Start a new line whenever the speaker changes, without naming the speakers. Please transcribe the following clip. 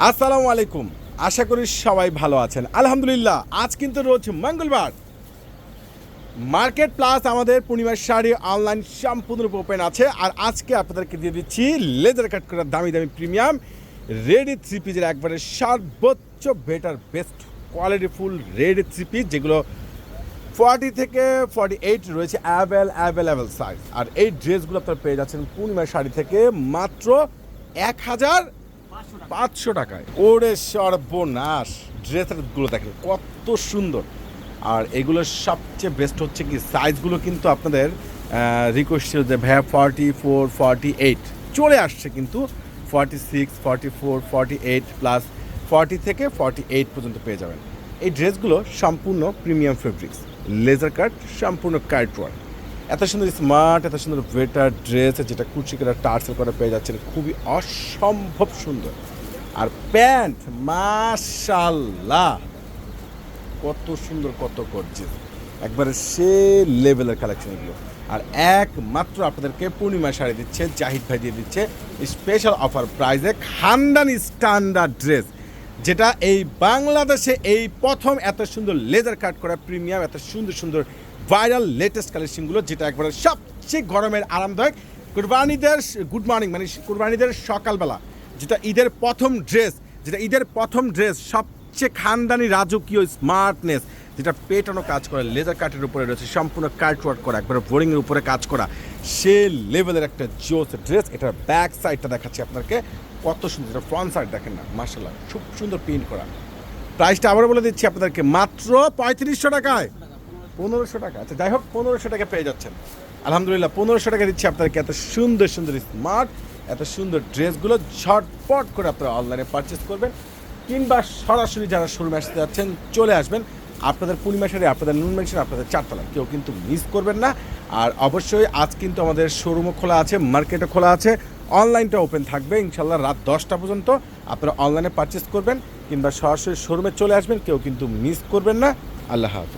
আসসালামু আলাইকুম। আশা করি সবাই ভালো আছেন। আলহামদুলিল্লাহ, আজ কিন্তু রোজ মঙ্গলবার। মার্কেট প্লাস আমাদের পূর্ণিমার শাড়ি অনলাইন সম্পূর্ণরূপে ওপেন আছে। আর আজকে আপনাদেরকে দিয়ে দিচ্ছি লেজার কাট করা দামি দামি প্রিমিয়াম রেডি থ্রি পিসের একবারে সর্বোচ্চ better best quality full ready three piece, যেগুলো 40 থেকে 48 রয়েছে অ্যাভেলেবেল সাইজ। আর এই ড্রেসগুলো আপনারা পেয়ে যাচ্ছেন পূর্ণিমার শাড়ি থেকে মাত্র 1500 টাকায়। ওরে সর্বনাশ, ড্রেসগুলো দেখেন কত সুন্দর। আর এগুলোর সবচেয়ে বেস্ট হচ্ছে কি সাইজগুলো কিন্তু আপনাদের রিকোয়েস্ট ছিল যে ভাইয়া 44 48 চলে আসছে, কিন্তু 46 44 48 প্লাস 40 থেকে 48 পর্যন্ত পেয়ে যাবেন। এই ড্রেসগুলো সম্পূর্ণ প্রিমিয়াম ফেব্রিক্স, লেজার কাট, সম্পূর্ণ কাট ওয়ার্ক। এত সুন্দর স্মার্ট, এত সুন্দর বেটার ড্রেস, যেটা কুচি করে টার্সেল করে পেয়ে যাচ্ছেন, খুবই অসম্ভব সুন্দর। আর প্যান্ট মাশাআল্লাহ কত সুন্দর, কত গর্জিয়াস, একবারে সে লেভেলের কালেকশন এগুলো। আর একমাত্র আপনাদেরকে পূর্ণিমা শাড়ি দিচ্ছে জাহিদ ভাই, দিয়ে দিচ্ছে স্পেশাল অফার প্রাইসে খানদানি স্ট্যান্ডার্ড ড্রেস, যেটা এই বাংলাদেশে এই প্রথম এত সুন্দর লেজার কাট করা প্রিমিয়াম, এত সুন্দর সুন্দর ভাইরাল লেটেস্ট কালেকশনগুলো, যেটা একবারে সবচেয়ে গরমের আরামদায়ক কুরবানিদের গুড মর্নিং মানে কুরবানিদের সকালবেলা, যেটা ঈদের প্রথম ড্রেস সবচেয়ে খানদানি রাজকীয় স্মার্টনেস, যেটা পেটানো কাজ করে লেজার কাটের উপরে রয়েছে, সম্পূর্ণ কাট ওয়ার্ক করা, একবারে বোরিংয়ের উপরে কাজ করা, সে লেভেলের একটা জোস ড্রেস। এটার ব্যাক সাইডটা দেখাচ্ছি আপনাকে, কত সুন্দর। এটা ফ্রন্ট সাইড দেখেন না, মাশাআল্লাহ খুব সুন্দর প্রিন্ট করা। প্রাইসটা আবারও বলে দিচ্ছি আপনাদেরকে, মাত্র 3500 টাকায়, 1500 টাকা। আচ্ছা যাই হোক, 1500 টাকা পেয়ে যাচ্ছেন। আলহামদুলিল্লাহ 1500 টাকা দিচ্ছি আপনাদেরকে এত সুন্দর সুন্দর স্মার্ট, এত সুন্দর ড্রেসগুলো ঝটপট করে আপনারা অনলাইনে পারচেস করবেন, কিংবা সরাসরি যারা শোরুমে আসতে যাচ্ছেন চলে আসবেন। আপনাদের পূর্ণিমা শাড়ি, আপনাদের নুন মেনশন, আপনাদের চারতলা, কেউ কিন্তু মিস করবেন না। আর অবশ্যই আজ কিন্তু আমাদের শোরুমও খোলা আছে, মার্কেটও খোলা আছে, অনলাইনটা ওপেন থাকবে ইনশাল্লাহ রাত 10টা পর্যন্ত। আপনারা অনলাইনে পারচেস করবেন কিংবা সরাসরি শোরুমে চলে আসবেন, কেউ কিন্তু মিস করবেন না। আল্লাহ হাফেজ।